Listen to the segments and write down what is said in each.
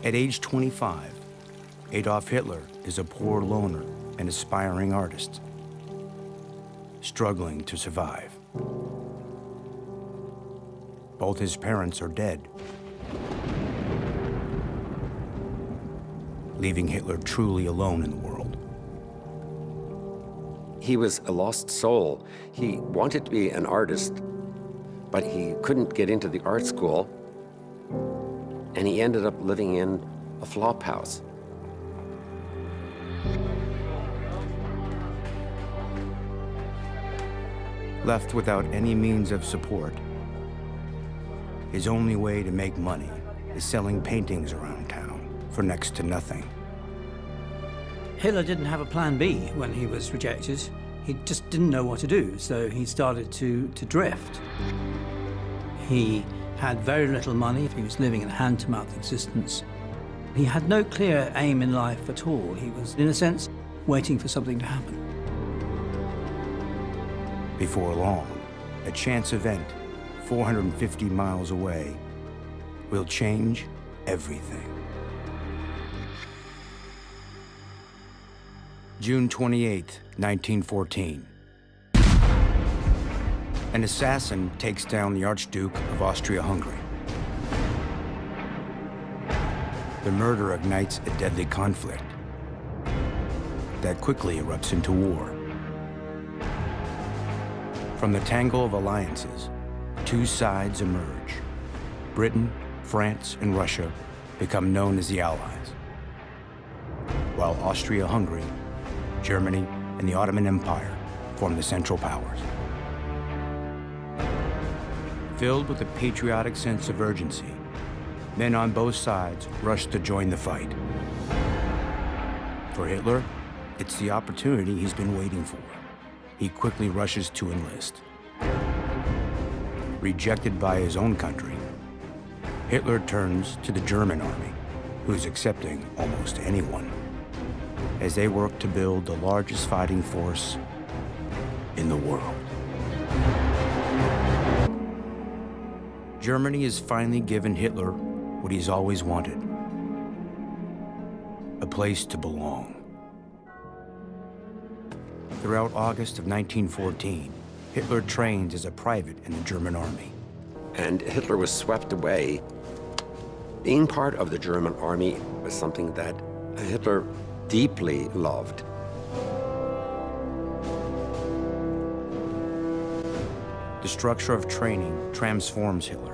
At age 25, Adolf Hitler is a poor loner and aspiring artist, struggling to survive. Both his parents are dead, leaving Hitler truly alone in the world. He was a lost soul. He wanted to be an artist, but he couldn't get into the art school, and he ended up living in a flop house. Left without any means of support, his only way to make money is selling paintings around town for next to nothing. Hitler didn't have a plan B when he was rejected. He just didn't know what to do, so he started to drift. He had very little money. He was living a hand-to-mouth existence. He had no clear aim in life at all. He was, in a sense, waiting for something to happen. Before long, a chance event 450 miles away will change everything. June 28, 1914. An assassin takes down the Archduke of Austria-Hungary. The murder ignites a deadly conflict that quickly erupts into war. From the tangle of alliances, two sides emerge. Britain, France, and Russia become known as the Allies, while Austria-Hungary, Germany, and the Ottoman Empire form the Central Powers. Filled with a patriotic sense of urgency, men on both sides rush to join the fight. For Hitler, it's the opportunity he's been waiting for. He quickly rushes to enlist. Rejected by his own country, Hitler turns to the German army, who's accepting almost anyone, as they work to build the largest fighting force in the world. Germany has finally given Hitler what he's always wanted: a place to belong. Throughout August of 1914, Hitler trains as a private in the German army. And Hitler was swept away. Being part of the German army was something that Hitler deeply loved. The structure of training transforms Hitler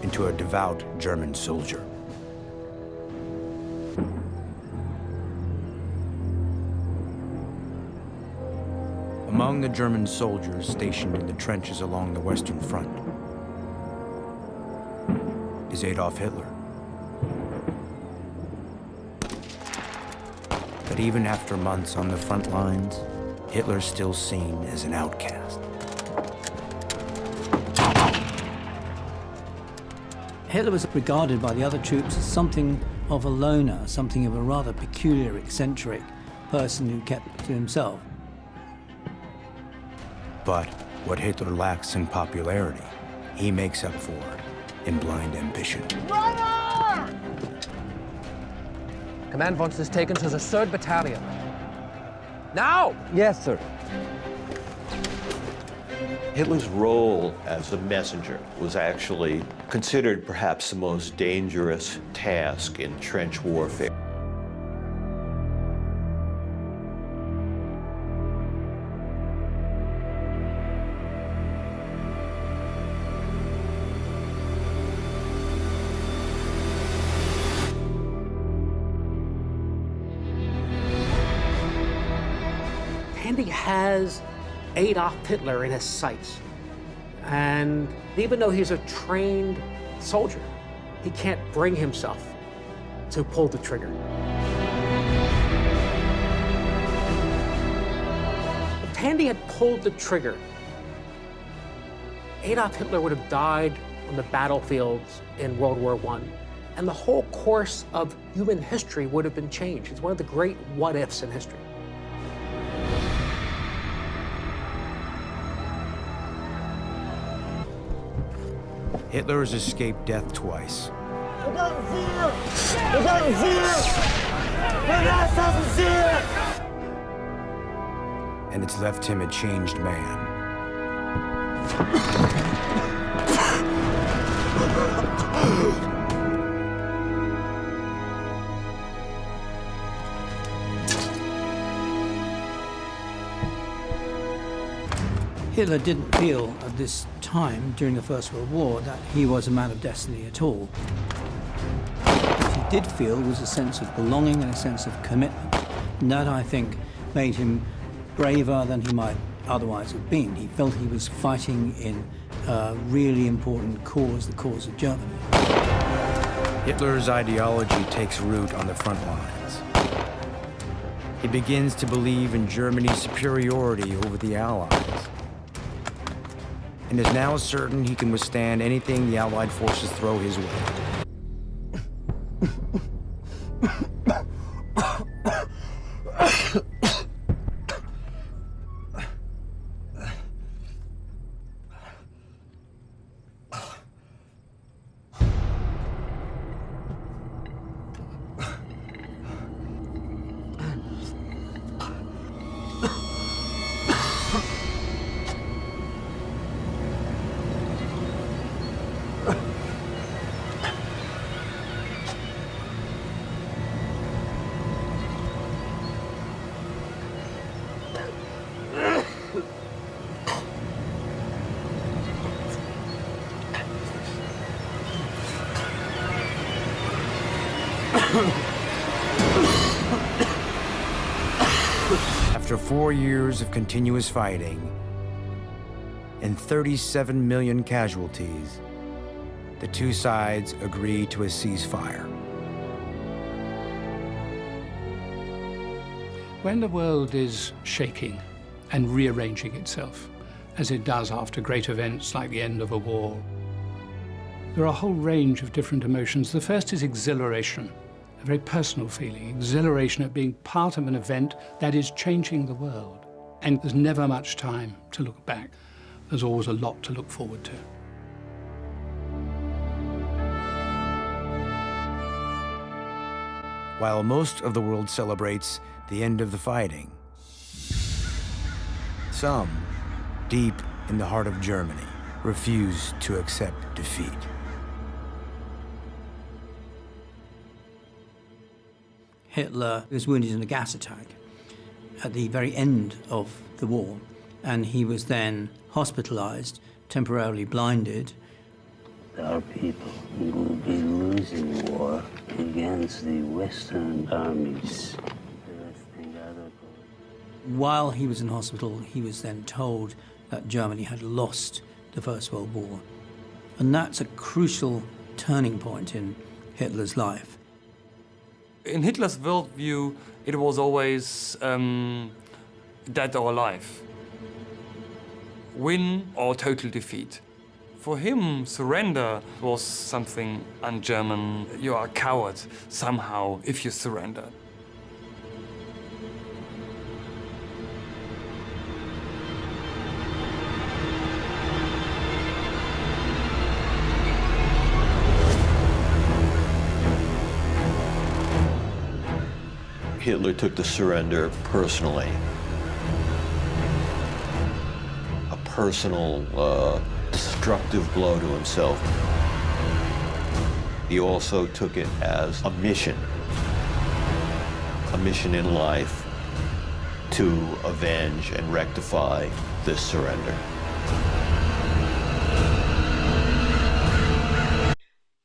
into a devout German soldier. Among the German soldiers stationed in the trenches along the Western Front is Adolf Hitler. But even after months on the front lines, Hitler's still seen as an outcast. Hitler was regarded by the other troops as something of a loner, something of a rather peculiar, eccentric person who kept to himself. But what Hitler lacks in popularity, he makes up for in blind ambition. Runner! Command wants this taken to the 3rd Battalion. Now! Yes, sir. Hitler's role as a messenger was actually considered perhaps the most dangerous task in trench warfare. Tandy has Adolf Hitler in his sights. And even though he's a trained soldier, he can't bring himself to pull the trigger. If Tandy had pulled the trigger, Adolf Hitler would have died on the battlefields in World War I, and the whole course of human history would have been changed. It's one of the great what-ifs in history. Hitler has escaped death twice. And it's left him a changed man. Hitler didn't feel at this time, during the First World War, that he was a man of destiny at all. What he did feel was a sense of belonging and a sense of commitment. And that, I think, made him braver than he might otherwise have been. He felt he was fighting in a really important cause, the cause of Germany. Hitler's ideology takes root on the front lines. He begins to believe in Germany's superiority over the Allies, and is now certain he can withstand anything the Allied forces throw his way. After 4 years of continuous fighting and 37 million casualties, the two sides agree to a ceasefire. When the world is shaking and rearranging itself, as it does after great events like the end of a war, there are a whole range of different emotions. The first is exhilaration, a very personal feeling, exhilaration at being part of an event that is changing the world. And there's never much time to look back. There's always a lot to look forward to. While most of the world celebrates the end of the fighting, some, deep in the heart of Germany, refuse to accept defeat. Hitler was wounded in a gas attack at the very end of the war, and he was then hospitalized, temporarily blinded. Our people will be losing war against the Western armies. While he was in hospital, he was then told that Germany had lost the First World War. And that's a crucial turning point in Hitler's life. In Hitler's worldview, it was always dead or alive. Win or total defeat. For him, surrender was something un-German. You are a coward somehow if you surrender. Hitler took the surrender personally. A personal, destructive blow to himself. He also took it as a mission in life to avenge and rectify this surrender.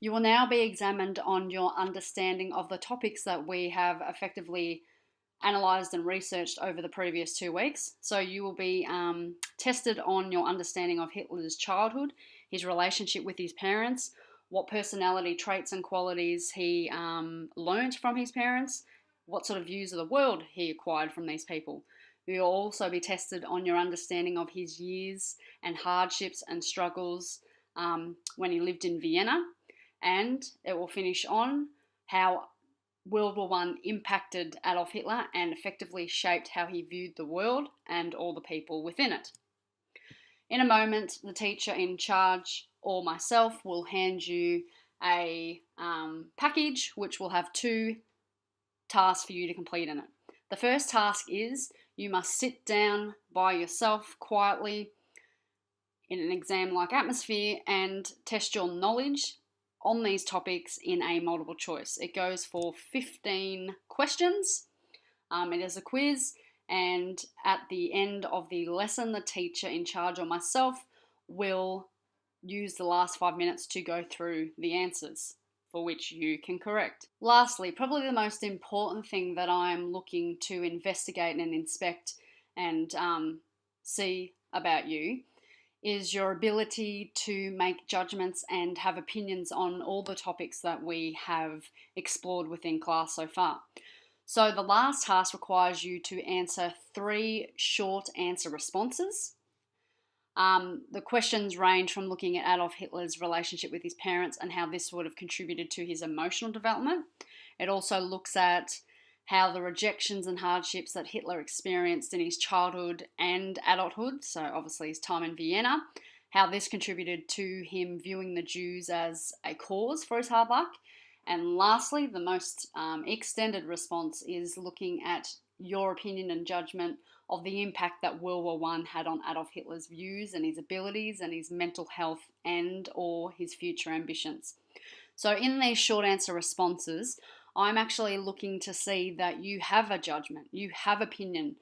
You will now be examined on your understanding of the topics that we have effectively analysed and researched over the previous 2 weeks. So you will be tested on your understanding of Hitler's childhood, his relationship with his parents, what personality traits and qualities he learnt from his parents, what sort of views of the world he acquired from these people. You will also be tested on your understanding of his years and hardships and struggles when he lived in Vienna. And it will finish on how World War I impacted Adolf Hitler and effectively shaped how he viewed the world and all the people within it. In a moment, the teacher in charge or myself will hand you a package which will have 2 tasks for you to complete in it. The first task is you must sit down by yourself quietly in an exam-like atmosphere and test your knowledge on these topics in a multiple choice. It goes for 15 questions. It is a quiz, and at the end of the lesson, the teacher in charge or myself will use the last 5 minutes to go through the answers for which you can correct. Lastly, probably the most important thing that I'm looking to investigate and inspect and see about you is your ability to make judgments and have opinions on all the topics that we have explored within class so far. So the last task requires you to answer 3 short answer responses. The questions range from looking at Adolf Hitler's relationship with his parents and how this would have contributed to his emotional development. It also looks at how the rejections and hardships that Hitler experienced in his childhood and adulthood, so obviously his time in Vienna, how this contributed to him viewing the Jews as a cause for his hard luck. And lastly, the most extended response is looking at your opinion and judgment of the impact that World War I had on Adolf Hitler's views and his abilities and his mental health and or his future ambitions. So in these short answer responses, I'm actually looking to see that you have a judgment, you have opinion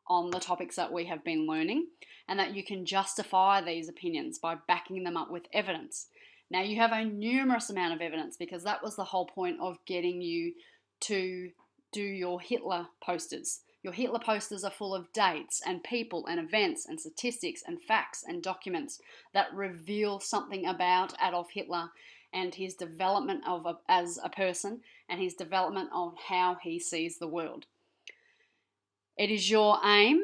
on the topics that we have been learning, and that you can justify these opinions by backing them up with evidence. Now, you have a numerous amount of evidence because that was the whole point of getting you to do your Hitler posters. Your Hitler posters are full of dates and people and events and statistics and facts and documents that reveal something about Adolf Hitler and his development as a person and his development of how he sees the world. It is your aim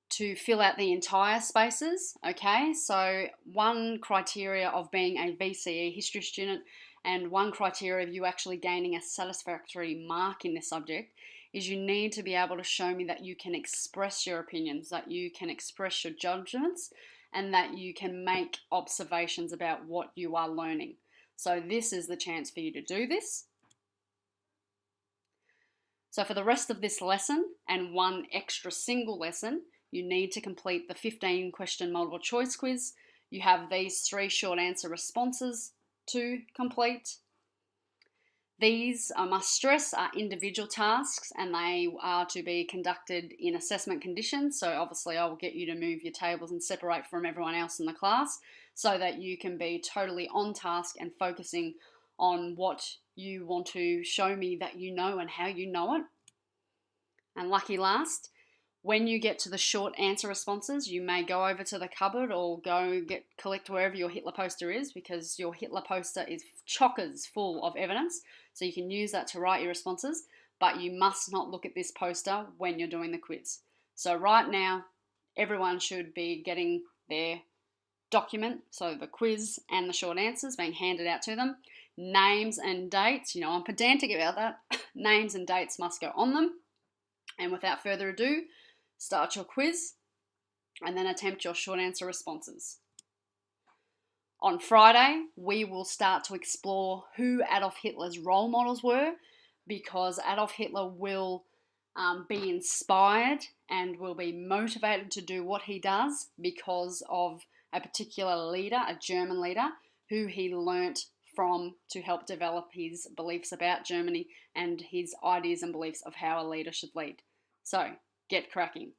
to fill out the entire spaces, okay? So one criteria of being a VCE history student and one criteria of you actually gaining a satisfactory mark in this subject is you need to be able to show me that you can express your opinions, that you can express your judgments, and that you can make observations about what you are learning. So this is the chance for you to do this. So for the rest of this lesson and one extra single lesson, you need to complete the 15 question multiple choice quiz. You have these 3 short answer responses to complete. These, I must stress, are individual tasks and they are to be conducted in assessment conditions. So obviously I will get you to move your tables and separate from everyone else in the class so that you can be totally on task and focusing on what you want to show me that you know and how you know it. And lucky last, when you get to the short answer responses, you may go over to the cupboard or go collect wherever your Hitler poster is, because your Hitler poster is chockers full of evidence. So you can use that to write your responses, but you must not look at this poster when you're doing the quiz. So right now, everyone should be getting their document, so the quiz and the short answers being handed out to them. Names and dates, you know, I'm pedantic about that. Names and dates must go on them. And without further ado, start your quiz and then attempt your short answer responses. On Friday, we will start to explore who Adolf Hitler's role models were, because Adolf Hitler will be inspired and will be motivated to do what he does because of a particular leader, a German leader, who he learnt from to help develop his beliefs about Germany and his ideas and beliefs of how a leader should lead. So, get cracking.